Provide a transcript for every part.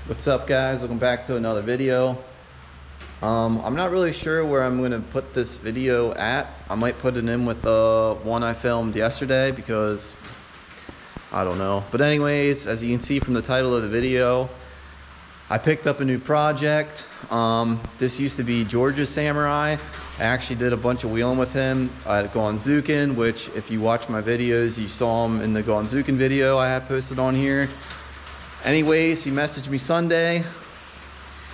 What's up, guys? Welcome back to another video. I'm not really sure where I'm going to put this video at. I might put it in with the one I filmed yesterday because I don't know. But anyways, as you can see from the title of the video, I picked up a new project. This used to be Suzuki Samurai. I actually did a bunch of wheeling with him at Gonzuken, which if you watch my videos, you saw him in the Gonzuken video I have posted on here. Anyways, he messaged me Sunday.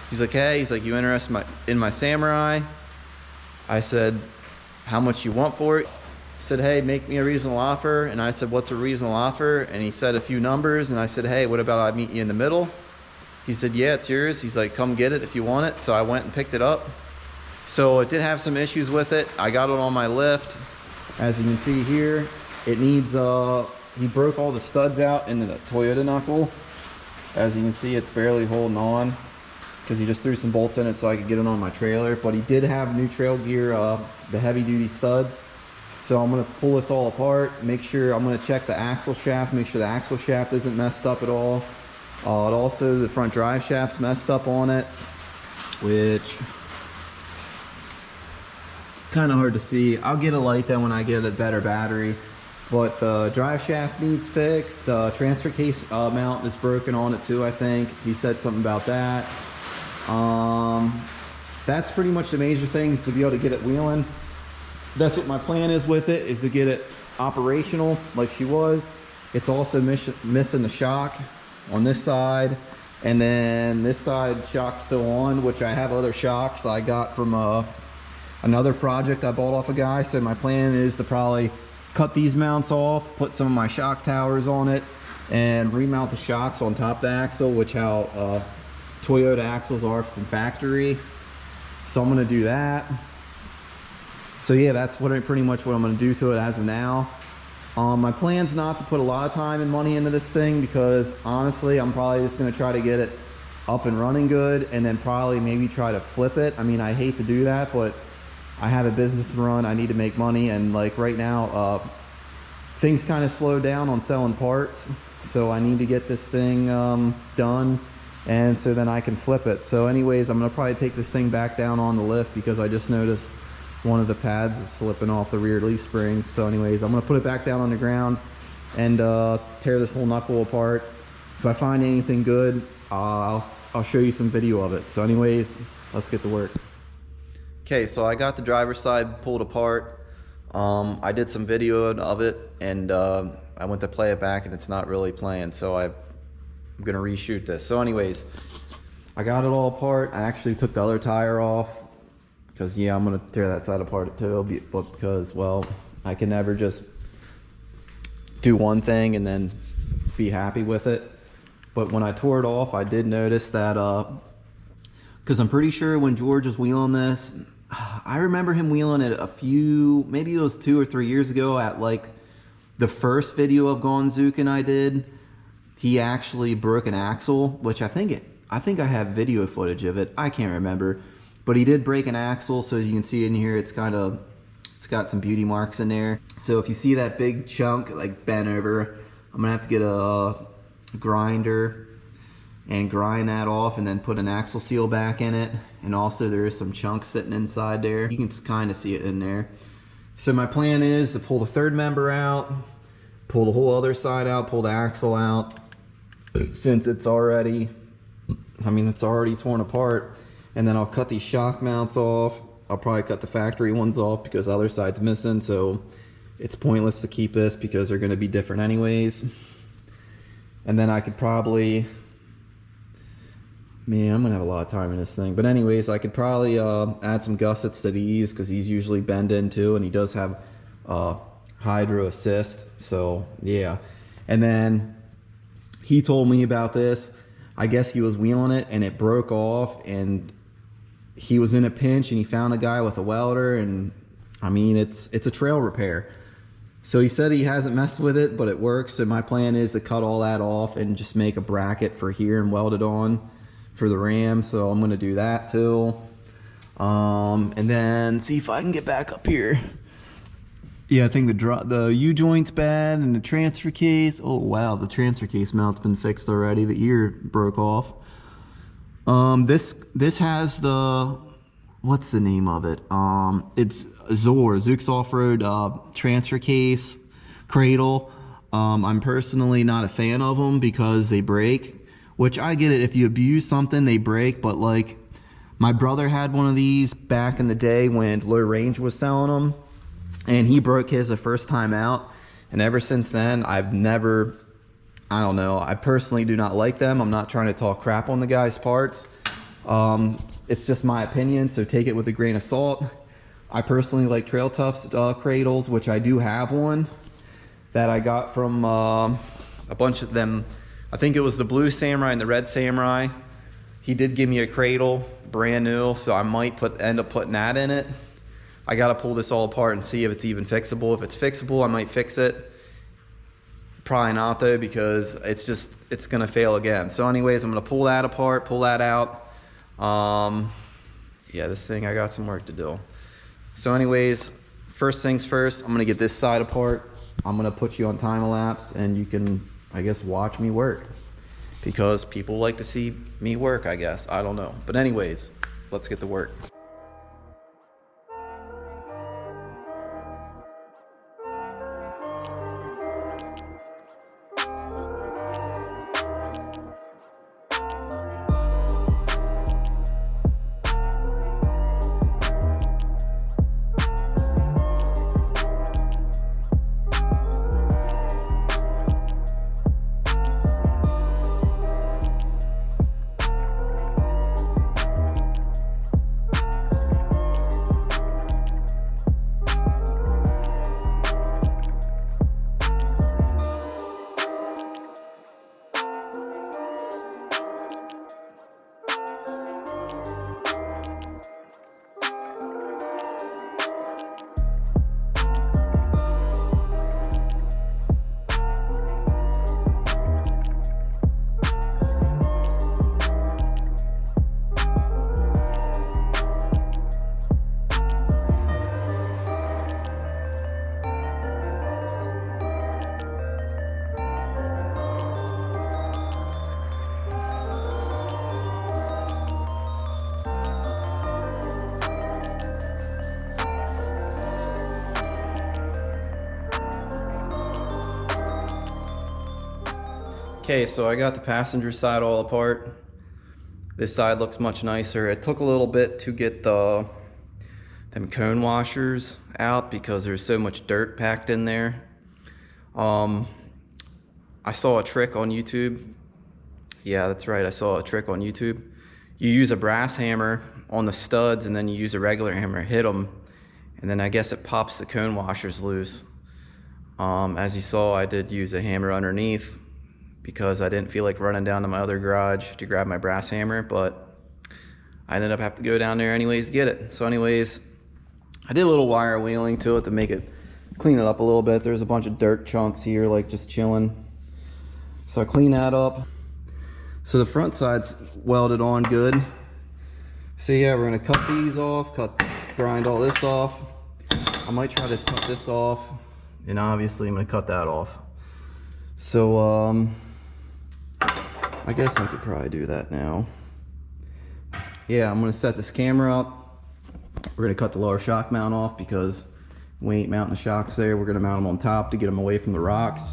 He's like, hey, you interested in my Samurai? I said, how much you want for it? He said, hey, make me a reasonable offer. And I said, what's a reasonable offer? And he said a few numbers. And I said, hey, what about I meet you in the middle? He said, yeah, it's yours. He's like, come get it if you want it. So I went and picked it up. So it did have some issues with it. I got it on my lift. As you can see here, it needs, he broke all the studs out into the Toyota knuckle. As you can see, it's barely holding on because he just threw some bolts in it so I could get it on my trailer. But he did have new trail gear, the heavy duty studs. So I'm gonna pull this all apart, make sure, I'm gonna check the axle shaft, make sure the axle shaft isn't messed up at all. Also, the front drive shaft's messed up on it, which is kind of hard to see. I'll get a light then when I get a better battery. But the drive shaft needs fixed. The transfer case mount is broken on it too, I think. He said something about that. That's pretty much the major things to be able to get it wheeling. That's what my plan is with it, is to get it operational like she was. It's also missing the shock on this side. And then this side shock's still on, which I have other shocks I got from another project I bought off a guy. So my plan is to probably cut these mounts off, put some of my shock towers on it, and remount the shocks on top of the axle, which how Toyota axles are from factory. So I'm gonna do that. So yeah, that's pretty much what I'm gonna do to it as of now. My plan's not to put a lot of time and money into this thing because honestly, I'm probably just gonna try to get it up and running good and then probably maybe try to flip it. I mean, I hate to do that, but I have a business to run, I need to make money, and like right now, things kind of slowed down on selling parts, so I need to get this thing done, and so then I can flip it. So anyways, I'm gonna probably take this thing back down on the lift because I just noticed one of the pads is slipping off the rear leaf spring. So anyways, I'm gonna put it back down on the ground and tear this whole knuckle apart. If I find anything good, I'll show you some video of it. So anyways, let's get to work. Okay, so I got the driver's side pulled apart. I did some video of it, and I went to play it back and it's not really playing, so I'm gonna reshoot this. So anyways, I got it all apart. I actually took the other tire off because yeah, I'm gonna tear that side apart too, but because, well, I can never just do one thing and then be happy with it. But when I tore it off, I did notice that, because I'm pretty sure when George was wheeling this, I remember him wheeling it a few, maybe it was 2 or 3 years ago at like the first video of Gonzuken I did. He actually broke an axle, which I think I have video footage of it. I can't remember, but he did break an axle. So as you can see in here, it's got some beauty marks in there. So if you see that big chunk like bent over, I'm gonna have to get a grinder and grind that off and then put an axle seal back in it. And also there is some chunks sitting inside there. You can just kind of see it in there. So my plan is to pull the third member out, pull the whole other side out, pull the axle out, since it's already, it's already torn apart. And then I'll cut these shock mounts off. I'll probably cut the factory ones off because the other side's missing. So it's pointless to keep this because they're gonna be different anyways. And then I could probably, man, I'm gonna have a lot of time in this thing. But anyways, I could probably add some gussets to these because he's usually bend in too, and he does have hydro assist. So yeah. And then he told me about this. I guess he was wheeling it and it broke off, and he was in a pinch and he found a guy with a welder, and I mean, it's a trail repair. So he said he hasn't messed with it, but it works. So my plan is to cut all that off and just make a bracket for here and weld it on for the ram. So I'm gonna do that too. And then see if I can get back up here. Yeah, I think the U-joint's bad and the transfer case. Oh wow, the transfer case mount's been fixed already. The ear broke off. This has the, what's the name of it? It's Zook's Off-Road transfer case, cradle. I'm personally not a fan of them because they break, which I get it. If you abuse something, they break, but like my brother had one of these back in the day when Low Range was selling them, and he broke his the first time out, and ever since then I've never, I don't know, I personally do not like them. I'm not trying to talk crap on the guy's parts. It's just my opinion, so take it with a grain of salt. I personally like Trail Tough's cradles, which I do have one that I got from a bunch of them. I think it was the blue Samurai and the red Samurai. He did give me a cradle, brand new, so I might end up putting that in it. I gotta pull this all apart and see if it's even fixable. If it's fixable, I might fix it. Probably not though, because it's gonna fail again. So anyways, I'm gonna pull that apart, pull that out. Yeah, this thing, I got some work to do. So anyways, first things first, I'm gonna get this side apart. I'm gonna put you on time lapse and you can, I guess, watch me work, because people like to see me work, I guess. I don't know. But anyways, let's get to work. Okay, so I got the passenger side all apart. This side looks much nicer. It took a little bit to get them cone washers out because there's so much dirt packed in there. I saw a trick on YouTube. Yeah, that's right, I saw a trick on YouTube. You use a brass hammer on the studs and then you use a regular hammer, hit them, and then I guess it pops the cone washers loose. As you saw, I did use a hammer underneath because I didn't feel like running down to my other garage to grab my brass hammer, but I ended up having to go down there anyways to get it. So anyways, I did a little wire wheeling to it to make it, clean it up a little bit. There's a bunch of dirt chunks here, like just chilling. So I clean that up. So the front side's welded on good. So yeah, we're gonna cut these off, grind all this off. I might try to cut this off, and obviously I'm gonna cut that off. So I guess I could probably do that now. Yeah, I'm gonna set this camera up. We're gonna cut the lower shock mount off because we ain't mounting the shocks there. We're gonna mount them on top to get them away from the rocks.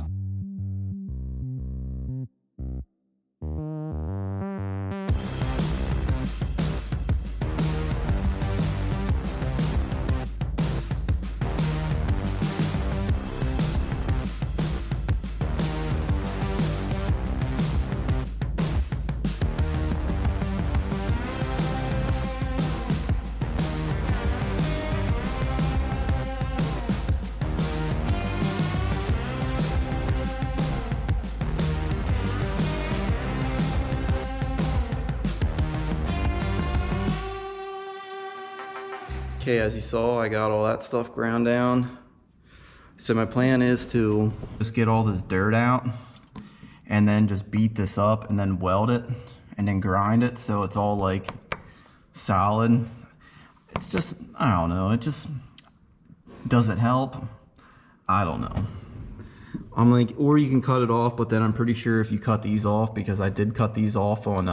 Okay, as you saw, I got all that stuff ground down. So my plan is to just get all this dirt out and then just beat this up and then weld it and then grind it so it's all like solid. It's just, I don't know, it just, does it help? I don't know. I'm like, or you can cut it off, but then I'm pretty sure if you cut these off, because I did cut these off on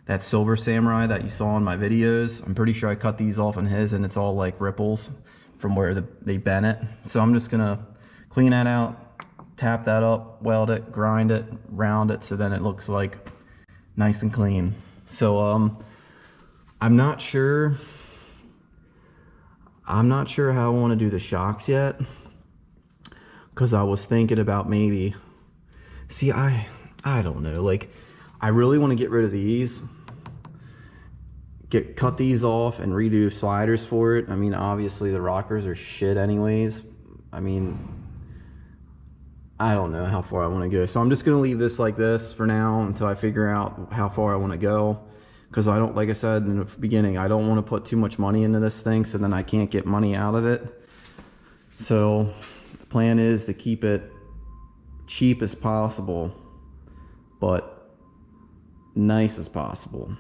that silver Samurai that you saw in my videos. I'm pretty sure I cut these off on his, and it's all like ripples from where they bent it. So I'm just gonna clean that out, tap that up, weld it, grind it, round it, so then it looks like nice and clean. So I'm not sure how I want to do the shocks yet, because I was thinking about maybe, see, I don't know, like I really want to get rid of these, cut these off and redo sliders for it. I mean, obviously the rockers are shit anyways. I mean, I don't know how far I want to go, so I'm just gonna leave this like this for now until I figure out how far I want to go, because I don't, like I said in the beginning, I don't want to put too much money into this thing so then I can't get money out of it. So the plan is to keep it cheap as possible but nice as possible,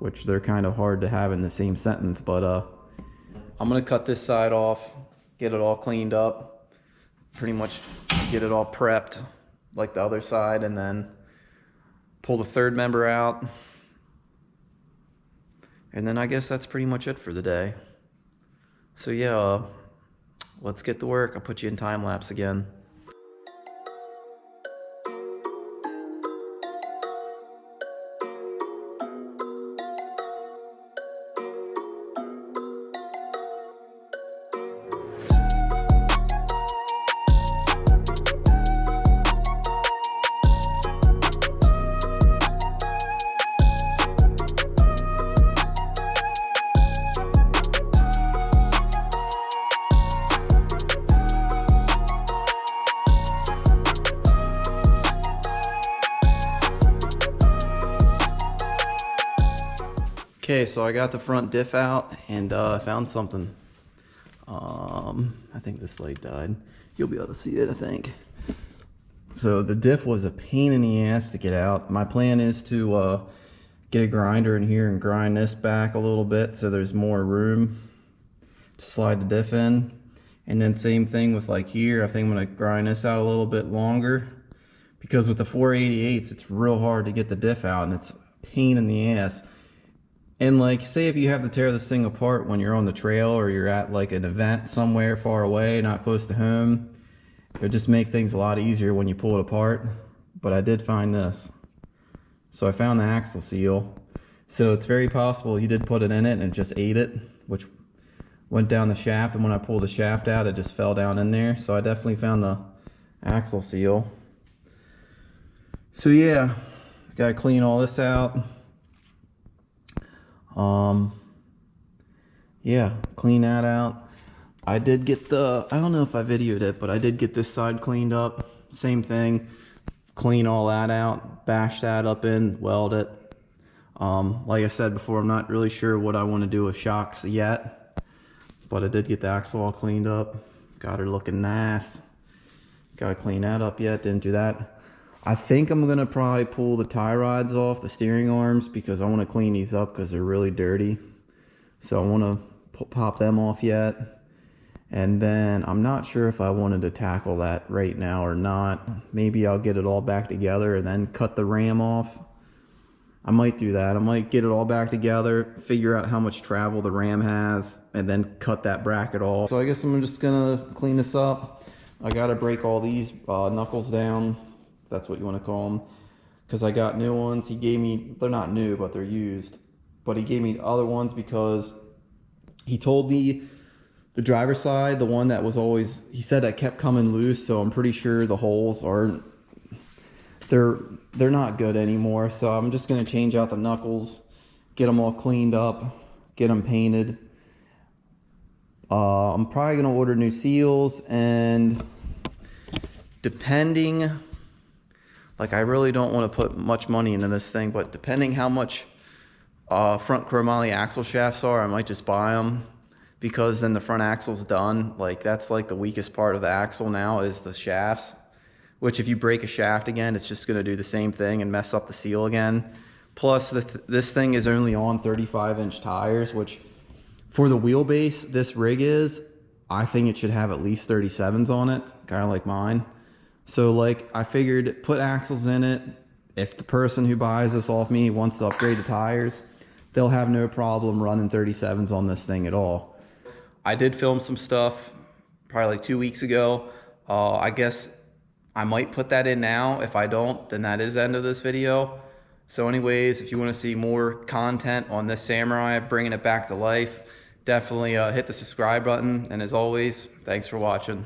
which they're kind of hard to have in the same sentence. But I'm gonna cut this side off, get it all cleaned up, pretty much get it all prepped like the other side, and then pull the third member out, and then I guess that's pretty much it for the day. So yeah, let's get to work. I'll put you in time lapse again. Okay, so I got the front diff out, and I found something. I think this light died. You'll be able to see it, I think. So the diff was a pain in the ass to get out. My plan is to get a grinder in here and grind this back a little bit so there's more room to slide the diff in. And then same thing with like here, I think I'm gonna grind this out a little bit longer, because with the 488s, it's real hard to get the diff out, and it's a pain in the ass. And like, say if you have to tear this thing apart when you're on the trail, or you're at like an event somewhere far away, not close to home, it would just make things a lot easier when you pull it apart. But I did find this. So I found the axle seal. So it's very possible he did put it in it and it just ate it, which went down the shaft, and when I pulled the shaft out, it just fell down in there. So I definitely found the axle seal. So yeah, gotta clean all this out. Yeah, clean that out. I did get I don't know if I videoed it, but I did get this side cleaned up. Same thing, clean all that out, bash that up in, weld it. Like I said before, I'm not really sure what I want to do with shocks yet, but I did get the axle all cleaned up. Got her looking nice. Gotta clean that up yet, didn't do that. I think I'm gonna probably pull the tie rods off the steering arms, because I want to clean these up because they're really dirty. So I want to pop them off yet. And then I'm not sure if I wanted to tackle that right now or not. Maybe I'll get it all back together and then cut the ram off. I might do that. I might get it all back together, figure out how much travel the ram has, and then cut that bracket off. So I guess I'm just gonna clean this up. I gotta break all these knuckles down, if that's what you want to call them, because I got new ones. He gave me, they're not new, but they're used. But he gave me other ones because he told me the driver's side, the one that was always, he said that kept coming loose, so I'm pretty sure the holes are, they're not good anymore. So I'm just gonna change out the knuckles, get them all cleaned up, get them painted. I'm probably gonna order new seals, and depending, like, I really don't want to put much money into this thing, but depending how much front chromoly axle shafts are, I might just buy them, because then the front axle's done. Like, that's like the weakest part of the axle now is the shafts, which if you break a shaft again, it's just going to do the same thing and mess up the seal again. Plus this thing is only on 35-inch tires, which for the wheelbase this rig is, I think it should have at least 37s on it, kind of like mine. So like, I figured put axles in it, if the person who buys this off me wants to upgrade the tires, they'll have no problem running 37s on this thing at all. I did film some stuff probably like 2 weeks ago. I guess I might put that in now. If I don't, then that is the end of this video. So anyways, if you want to see more content on this Samurai, bringing it back to life, definitely hit the subscribe button. And as always, thanks for watching.